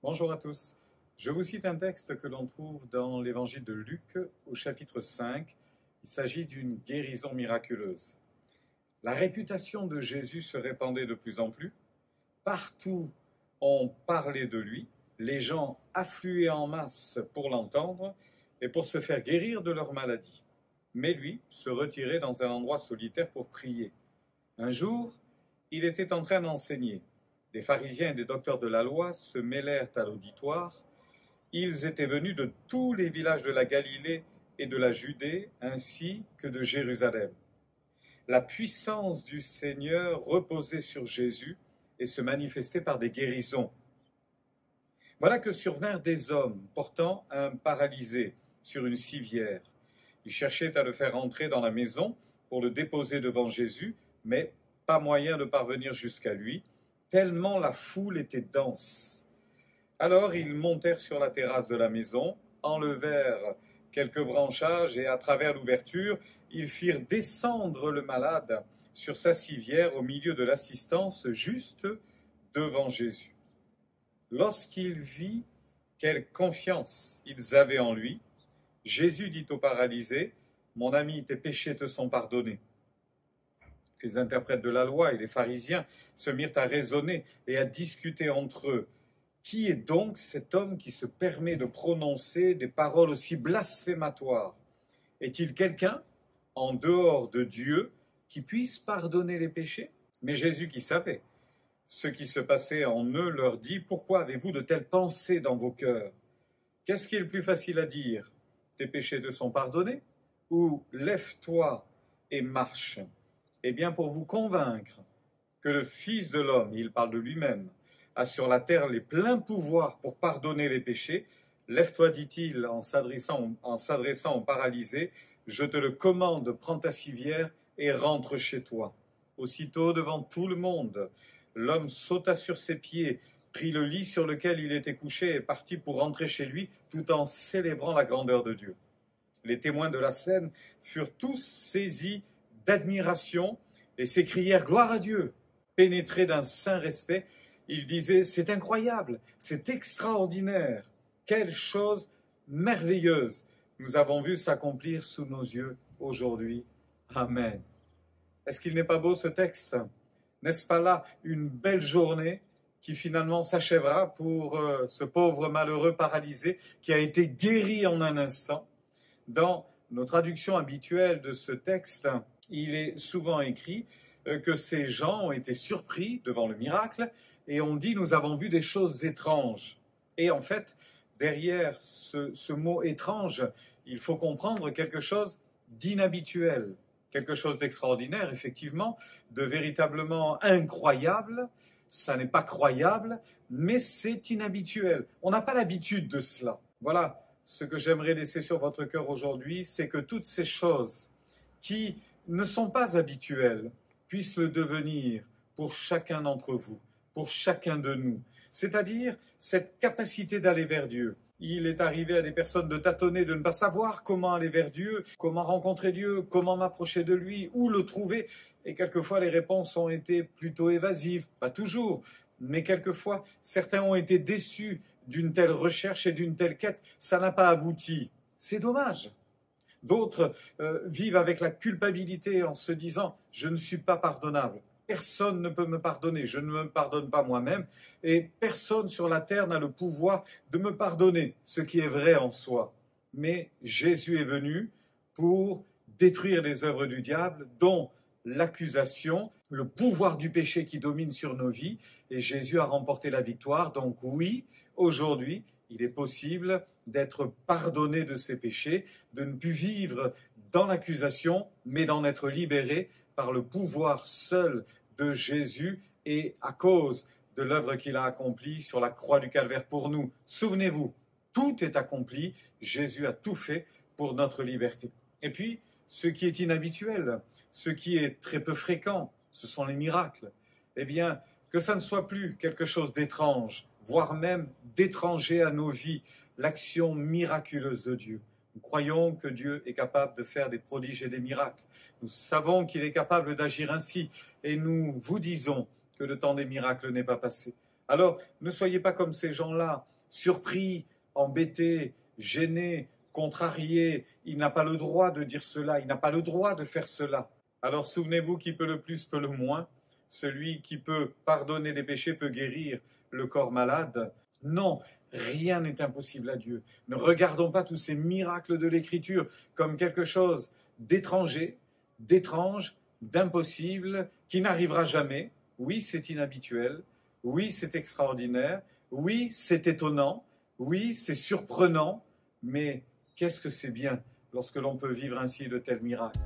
Bonjour à tous. Je vous cite un texte que l'on trouve dans l'évangile de Luc au chapitre 5. Il s'agit d'une guérison miraculeuse. La réputation de Jésus se répandait de plus en plus. Partout, on parlait de lui. Les gens affluaient en masse pour l'entendre et pour se faire guérir de leur maladie. Mais lui se retirait dans un endroit solitaire pour prier. Un jour, il était en train d'enseigner. Des pharisiens et des docteurs de la loi se mêlèrent à l'auditoire. Ils étaient venus de tous les villages de la Galilée et de la Judée, ainsi que de Jérusalem. La puissance du Seigneur reposait sur Jésus et se manifestait par des guérisons. Voilà que survinrent des hommes portant un paralysé sur une civière. Ils cherchaient à le faire entrer dans la maison pour le déposer devant Jésus, mais pas moyen de parvenir jusqu'à lui, tellement la foule était dense. Alors ils montèrent sur la terrasse de la maison, enlevèrent quelques branchages et à travers l'ouverture, ils firent descendre le malade sur sa civière au milieu de l'assistance, juste devant Jésus. Lorsqu'il vit quelle confiance ils avaient en lui, Jésus dit au paralysé, « Mon ami, tes péchés te sont pardonnés. » Les interprètes de la loi et les pharisiens se mirent à raisonner et à discuter entre eux. Qui est donc cet homme qui se permet de prononcer des paroles aussi blasphématoires? Est-il quelqu'un, en dehors de Dieu, qui puisse pardonner les péchés? Mais Jésus, qui savait ce qui se passait en eux, leur dit, « Pourquoi avez-vous de telles pensées dans vos cœurs? Qu'est-ce qui est le plus facile à dire? Tes péchés te sont pardonnés? Ou lève-toi et marche ?» Eh bien, pour vous convaincre que le Fils de l'homme, il parle de lui-même, a sur la terre les pleins pouvoirs pour pardonner les péchés, lève-toi, dit-il en s'adressant au paralysé, je te le commande, prends ta civière et rentre chez toi. Aussitôt, devant tout le monde, l'homme sauta sur ses pieds, prit le lit sur lequel il était couché et partit pour rentrer chez lui, tout en célébrant la grandeur de Dieu. Les témoins de la scène furent tous saisis d'admiration et s'écrièrent « Gloire à Dieu !» Pénétrés d'un saint respect, ils disaient « C'est incroyable, c'est extraordinaire, quelle chose merveilleuse nous avons vu s'accomplir sous nos yeux aujourd'hui. Amen. » Est-ce qu'il n'est pas beau ce texte? N'est-ce pas là une belle journée qui finalement s'achèvera pour ce pauvre malheureux paralysé qui a été guéri en un instant? Dans nos traductions habituelles de ce texte, il est souvent écrit que ces gens ont été surpris devant le miracle et ont dit « nous avons vu des choses étranges ». Et en fait, derrière ce mot « étrange », il faut comprendre quelque chose d'inhabituel, quelque chose d'extraordinaire, effectivement, de véritablement incroyable. Ça n'est pas croyable, mais c'est inhabituel. On n'a pas l'habitude de cela. Voilà. Ce que j'aimerais laisser sur votre cœur aujourd'hui, c'est que toutes ces choses qui ne sont pas habituelles puissent le devenir pour chacun d'entre vous, pour chacun de nous. C'est-à-dire cette capacité d'aller vers Dieu. Il est arrivé à des personnes de tâtonner, de ne pas savoir comment aller vers Dieu, comment rencontrer Dieu, comment m'approcher de lui, où le trouver. Et quelquefois, les réponses ont été plutôt évasives, pas toujours, mais quelquefois, certains ont été déçus d'une telle recherche et d'une telle quête, ça n'a pas abouti. C'est dommage. D'autres vivent avec la culpabilité en se disant « je ne suis pas pardonnable ». Personne ne peut me pardonner, je ne me pardonne pas moi-même et personne sur la terre n'a le pouvoir de me pardonner, ce qui est vrai en soi. Mais Jésus est venu pour détruire les œuvres du diable, dont l'accusation, le pouvoir du péché qui domine sur nos vies, et Jésus a remporté la victoire. Donc oui, aujourd'hui, il est possible d'être pardonné de ses péchés, de ne plus vivre dans l'accusation, mais d'en être libéré par le pouvoir seul de Jésus et à cause de l'œuvre qu'il a accomplie sur la croix du Calvaire pour nous. Souvenez-vous, tout est accompli, Jésus a tout fait pour notre liberté. Et puis, ce qui est inhabituel, ce qui est très peu fréquent, ce sont les miracles. Eh bien, que ça ne soit plus quelque chose d'étrange, voire même d'étranger à nos vies, l'action miraculeuse de Dieu. Nous croyons que Dieu est capable de faire des prodiges et des miracles. Nous savons qu'il est capable d'agir ainsi et nous vous disons que le temps des miracles n'est pas passé. Alors, ne soyez pas comme ces gens-là, surpris, embêtés, gênés, contrariés. Il n'a pas le droit de dire cela, il n'a pas le droit de faire cela. Alors souvenez-vous, qui peut le plus peut le moins. Celui qui peut pardonner les péchés peut guérir le corps malade. Non, rien n'est impossible à Dieu. Ne regardons pas tous ces miracles de l'Écriture comme quelque chose d'étranger, d'étrange, d'impossible, qui n'arrivera jamais. Oui, c'est inhabituel. Oui, c'est extraordinaire. Oui, c'est étonnant. Oui, c'est surprenant. Mais qu'est-ce que c'est bien lorsque l'on peut vivre ainsi de tels miracles.